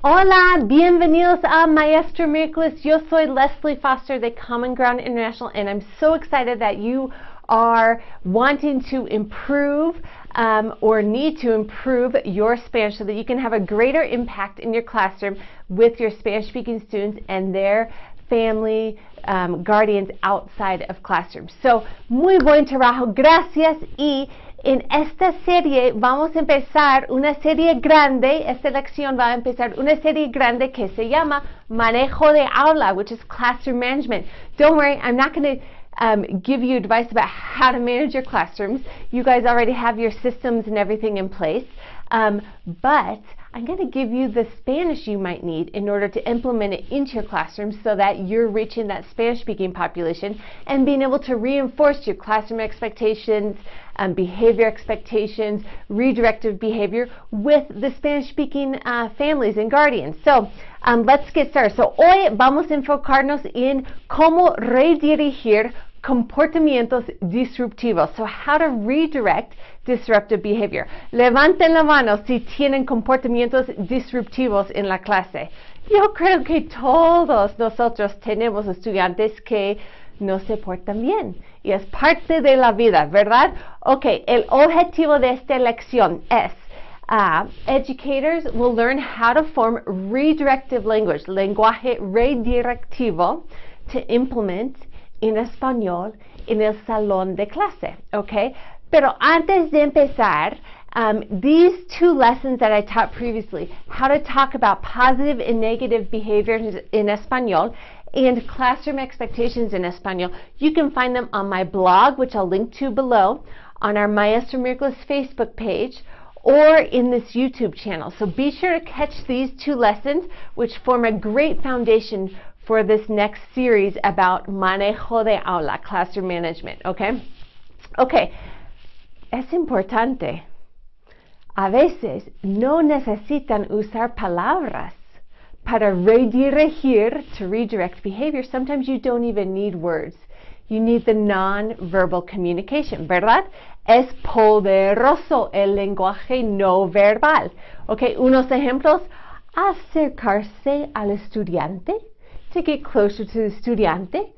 Hola, bienvenidos a Maestro Miércoles. Yo soy Leslie Foster de Common Ground International, and I'm so excited that you are wanting to improve or need to improve your Spanish so that you can have a greater impact in your classroom with your Spanish-speaking students and their family, guardians outside of classrooms. So, muy buen trabajo, gracias. Y en esta serie vamos a empezar una serie grande, esta lección va a empezar una serie grande que se llama Manejo de Aula, which is classroom management. Don't worry, I'm not going to give you advice about how to manage your classrooms. You guys already have your systems and everything in place. But I'm going to give you the Spanish you might need in order to implement it into your classroom so that you're reaching that Spanish-speaking population and being able to reinforce your classroom expectations, behavior expectations, redirective behavior with the Spanish-speaking families and guardians. So let's get started. So hoy vamos a enfocarnos en cómo redirigir comportamientos disruptivos. So how to redirect disruptive behavior. Levanten la mano si tienen comportamientos disruptivos en la clase. Yo creo que todos nosotros tenemos estudiantes que no se portan bien. Y es parte de la vida, ¿verdad? Ok, el objetivo de esta lección es educators will learn how to form redirective language, lenguaje redirectivo, to implement en español en el salón de clase, okay? Pero antes de empezar, these two lessons that I taught previously, how to talk about positive and negative behaviors in español and classroom expectations in español, you can find them on my blog, which I'll link to below, on our Maestro Miércoles Facebook page, or in this YouTube channel. So be sure to catch these two lessons, which form a great foundation for this next series about manejo de aula, classroom management, okay? Okay, es importante. A veces no necesitan usar palabras para redirigir, to redirect behavior. Sometimes you don't even need words. You need the non-verbal communication, ¿verdad? Es poderoso el lenguaje no verbal. Okay, unos ejemplos, acercarse al estudiante, to get closer to the estudiante,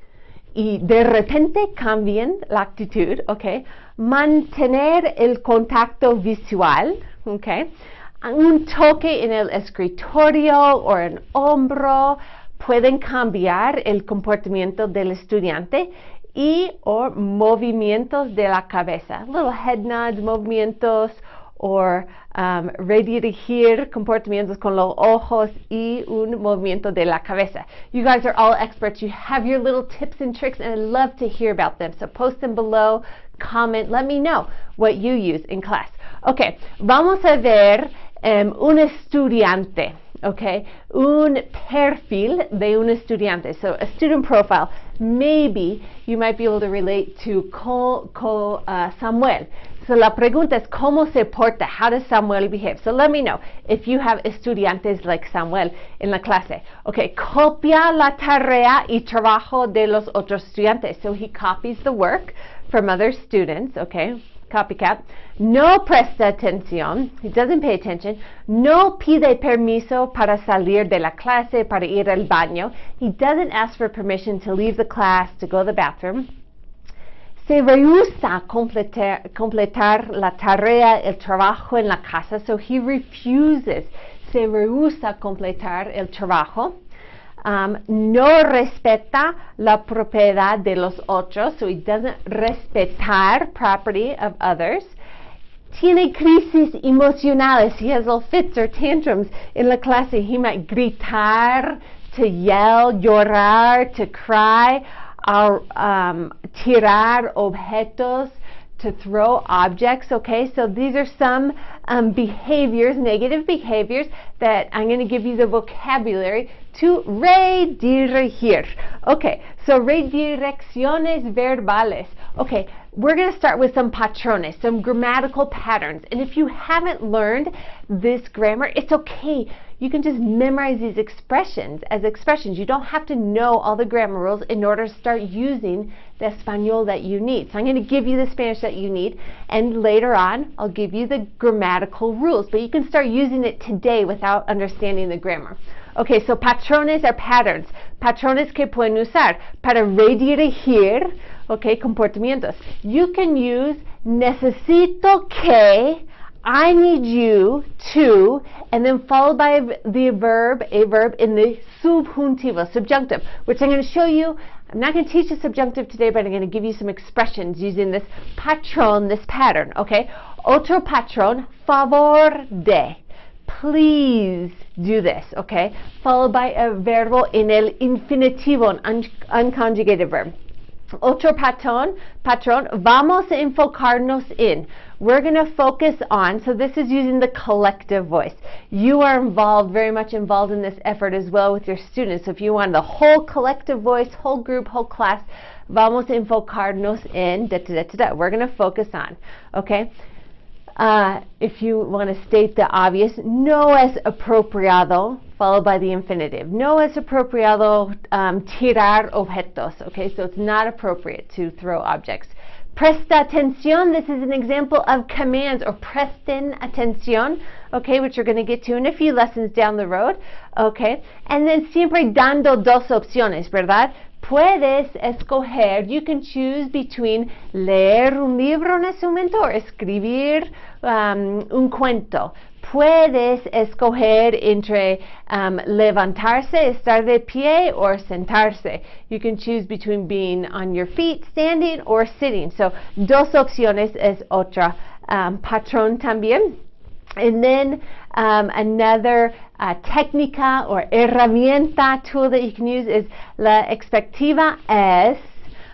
y de repente cambien la actitud, okay? Mantener el contacto visual, okay? Un toque en el escritorio o en hombro pueden cambiar el comportamiento del estudiante y o movimientos de la cabeza, little head nods, movimientos, or redirigir comportamientos con los ojos y un movimiento de la cabeza. You guys are all experts. You have your little tips and tricks, and I'd love to hear about them. So post them below, comment, let me know what you use in class. Okay, vamos a ver un estudiante. Okay, un perfil de un estudiante. So a student profile. Maybe you might be able to relate to Samuel. So la pregunta es cómo se porta. How does Samuel behave? So let me know if you have estudiantes like Samuel en la clase. Okay, copia la tarea y trabajo de los otros estudiantes. So he copies the work from other students. Okay, copycat. No presta atención. He doesn't pay attention. No pide permiso para salir de la clase, para ir al baño. He doesn't ask for permission to leave the class, to go to the bathroom. Se rehúsa completar la tarea, el trabajo en la casa. So he refuses. Se rehúsa completar el trabajo. No respeta la propiedad de los otros. So he doesn't respetar property of others. Tiene crisis emocionales. He has little fits or tantrums in la clase. He might gritar, to yell, llorar, to cry, tirar objetos, to throw objects, okay? So these are some behaviors, negative behaviors, that I'm going to give you the vocabulary to redirigir. Okay, so redirecciones verbales. Okay, we're going to start with some patrones, some grammatical patterns. And if you haven't learned this grammar, it's okay. You can just memorize these expressions as expressions. You don't have to know all the grammar rules in order to start using the español that you need. So I'm going to give you the Spanish that you need, and later on I'll give you the grammatical rules. But you can start using it today without understanding the grammar. Okay, so patrones are patterns. Patrones que pueden usar para redirigir, okay, comportamientos. You can use necesito que, I need you to, and then followed by the verb, a verb in the subjuntivo, subjunctive, which I'm going to show you. I'm not going to teach the subjunctive today, but I'm going to give you some expressions using this patrón, this pattern, okay? Otro patrón, favor de. Please do this, okay? Followed by a verbo en el infinitivo, an unconjugated verb. Otro patrón, vamos a enfocarnos en. We're going to focus on, so this is using the collective voice. You are involved, very much involved in this effort as well with your students. So if you want the whole collective voice, whole group, whole class, vamos a enfocarnos en, we're going to focus on, okay? If you want to state the obvious, no es apropiado, followed by the infinitive. No es apropiado tirar objetos. Okay, so it's not appropriate to throw objects. Presta atención, this is an example of commands, or presten atención, okay, which you're going to get to in a few lessons down the road, okay. And then siempre dando dos opciones, ¿verdad? Puedes escoger, you can choose between leer un libro en ese momento or escribir un cuento. Puedes escoger entre levantarse, estar de pie, or sentarse. You can choose between being on your feet, standing, or sitting. So, dos opciones es otra patrón también. And then another técnica or herramienta tool that you can use is la expectativa es.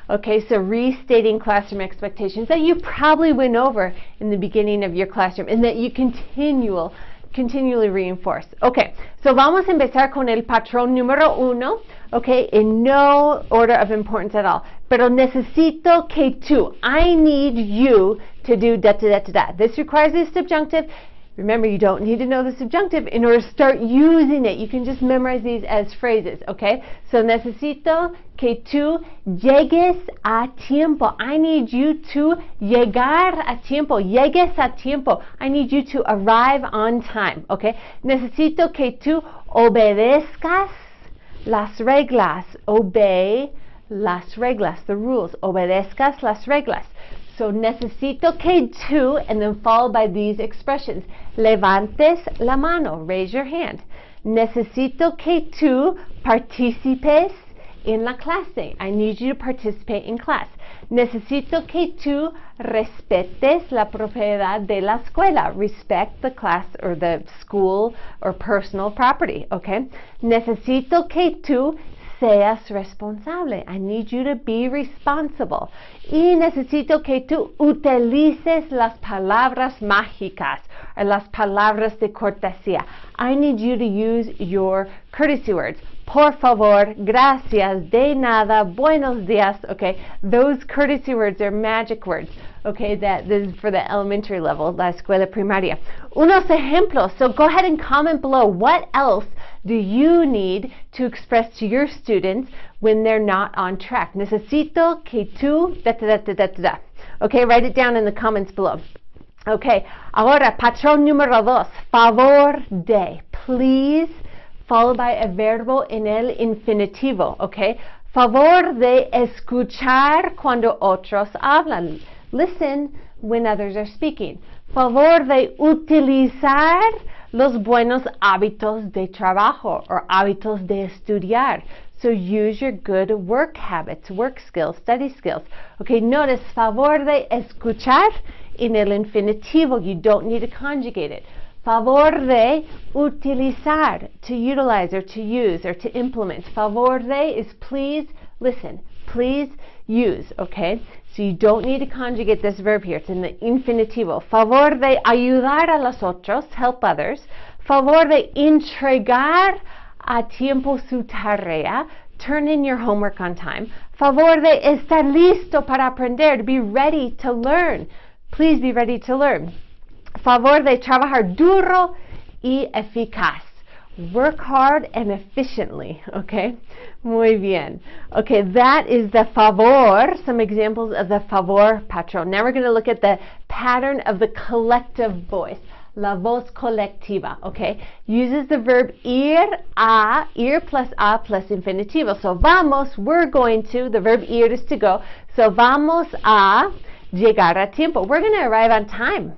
Okay, so restating classroom expectations that you probably went over in the beginning of your classroom and that you continually reinforce. Okay, so vamos a empezar con el patrón número uno, okay, in no order of importance at all. Pero necesito que tú, I need you to do da da da da da. This requires the subjunctive. Remember, you don't need to know the subjunctive in order to start using it. You can just memorize these as phrases, okay? So, necesito que tú llegues a tiempo. I need you to llegar a tiempo. Llegues a tiempo. I need you to arrive on time, okay? Necesito que tú obedezcas las reglas. Obey las reglas, the rules. Obedezcas las reglas. So, necesito que tú, and then followed by these expressions. Levantes la mano, raise your hand. Necesito que tú participes en la clase. I need you to participate in class. Necesito que tú respetes la propiedad de la escuela. Respect the class or the school or personal property, okay? Necesito que tú seas responsable. I need you to be responsible. Y necesito que tú utilices las palabras mágicas, or las palabras de cortesía. I need you to use your courtesy words. Por favor, gracias, de nada, buenos días, okay? Those courtesy words are magic words, okay? This is for the elementary level, la escuela primaria. Unos ejemplos, so go ahead and comment below. What else do you need to express to your students when they're not on track? Necesito que tú, da da da da da da. Okay, write it down in the comments below. Okay, ahora, patrón número dos, favor de, please, followed by a verbo en el infinitivo, okay? Favor de escuchar cuando otros hablan. Listen when others are speaking. Favor de utilizar los buenos hábitos de trabajo or hábitos de estudiar. So use your good work habits, work skills, study skills. Okay, notice favor de escuchar in el infinitivo. You don't need to conjugate it. Favor de utilizar, to utilize or to use or to implement. Favor de is please listen, please use, okay? So you don't need to conjugate this verb here. It's in the infinitivo. Favor de ayudar a los otros, help others. Favor de entregar a tiempo su tarea, turn in your homework on time. Favor de estar listo para aprender. To be ready to learn. Please be ready to learn. Favor de trabajar duro y eficaz. Work hard and efficiently, okay? Muy bien. Okay, that is the favor, some examples of the favor patrón. Now we're going to look at the pattern of the collective voice, la voz colectiva, okay? Uses the verb ir plus a plus infinitivo. So vamos, we're going to, the verb ir is to go. So vamos a llegar a tiempo. We're going to arrive on time.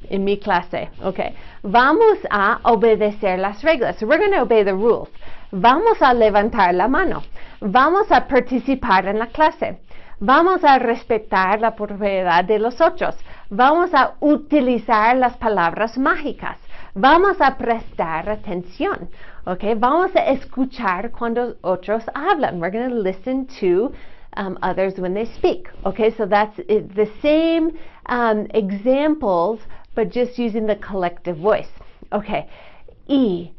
In mi clase, okay. Vamos a obedecer las reglas. So we're going to obey the rules. Vamos a levantar la mano. Vamos a participar en la clase. Vamos a respetar la propiedad de los otros. Vamos a utilizar las palabras mágicas. Vamos a prestar atención. Okay. Vamos a escuchar cuando otros hablan. We're going to listen to others when they speak. Okay, so that's the same examples, but just using the collective voice. Okay, y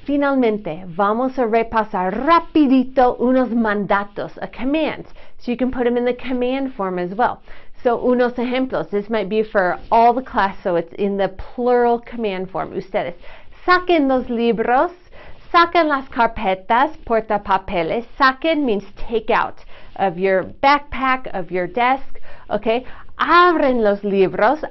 finalmente vamos a repasar rapidito unos mandatos, a command. So you can put them in the command form as well. So unos ejemplos, this might be for all the class, so it's in the plural command form. Ustedes saquen los libros, saquen las carpetas, portapapeles. Saquen means take out of your backpack, of your desk, okay? Abran los libros,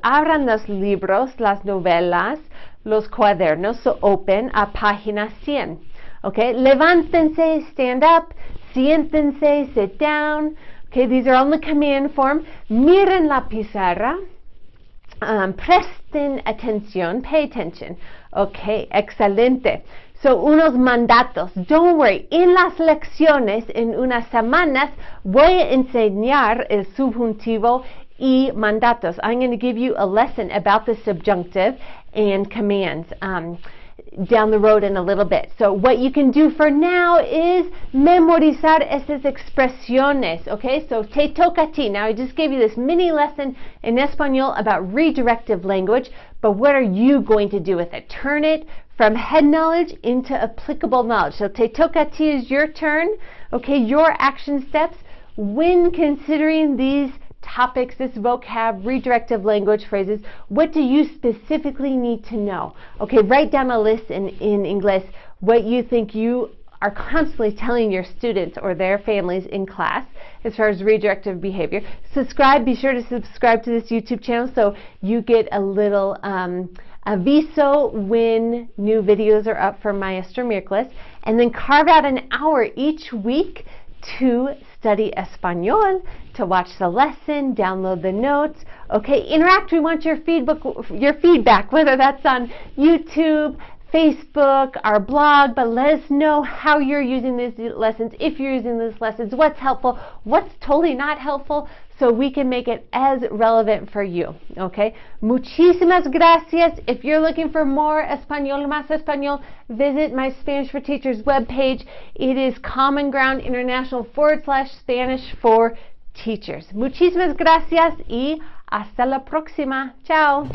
las novelas, los cuadernos, so open a página 100, okay? Levántense, stand up, siéntense, sit down, okay? These are all in the command form. Miren la pizarra, presten atención, pay attention, okay? Excelente. So, unos mandatos. Don't worry. En las lecciones, en unas semanas, voy a enseñar el subjuntivo y mandatos. I'm going to give you a lesson about the subjunctive and commands down the road in a little bit. So, what you can do for now is memorizar esas expresiones. Okay, so te toca a ti. Now, I just gave you this mini lesson in español about redirective language, but what are you going to do with it? Turn it from head knowledge into applicable knowledge. So te toca a ti is your turn, okay, your action steps when considering these topics, this vocab, redirective language phrases. What do you specifically need to know? Okay, write down a list in English what you think you are constantly telling your students or their families in class as far as redirective behavior. Subscribe, be sure to subscribe to this YouTube channel so you get a little aviso when new videos are up for Maestra Miracles, and then carve out an hour each week to study Español, to watch the lesson, download the notes. Okay, interact. We want your feedback, whether that's on YouTube, Facebook, our blog, but let us know how you're using these lessons, if you're using these lessons, what's helpful, what's totally not helpful, so we can make it as relevant for you, okay? Muchísimas gracias. If you're looking for more Español, más Español, visit my Spanish for Teachers webpage. It is Common Ground International /Spanish for Teachers. Muchísimas gracias y hasta la próxima. Chao.